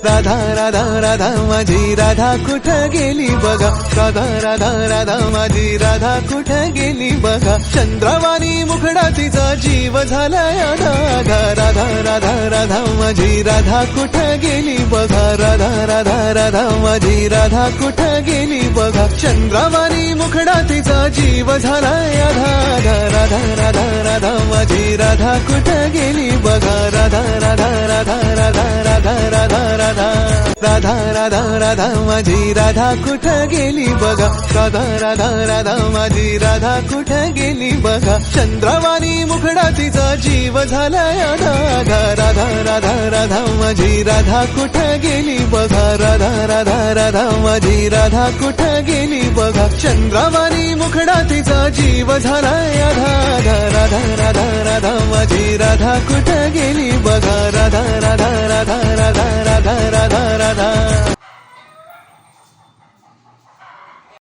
राधा राधा राधा माझी राधा कुठं गेली बघा, राधा राधा राधा माझी राधा कुठं गेली बघा, चंद्रवाणी मुखडा तिचा जीव झालाय अनाथा, राधा राधा राधा माझी राधा कुठं गेली बघा, राधा राधा राधा माझी राधा कुठं गेली बघा, चंद्रवाणी मुखडा तिचा जीव झालाय अनाथा, राधा राधा राधा माझी राधा कुठं गेली बघा, राधा राधा राधा राधा राधा राधा राधा राधा राधा राधा माझी राधा कुठं गेली बघा, राधा राधा राधा माझी राधा कुठं गेली बघा, चंद्रवाणी मुखडा तिचा जीव झालाय अनाथा, राधा राधा राधा माझी राधा कुठं गेली बघा, राधा राधा राधा माझी राधा कुठं गेली बघा, चंद्रवाणी मुखडा तिचा जीव झालाय अनाथा, राधा राधा राधा माझी राधा कुठं गेली बघा, राधा राधा राधा राधा राधा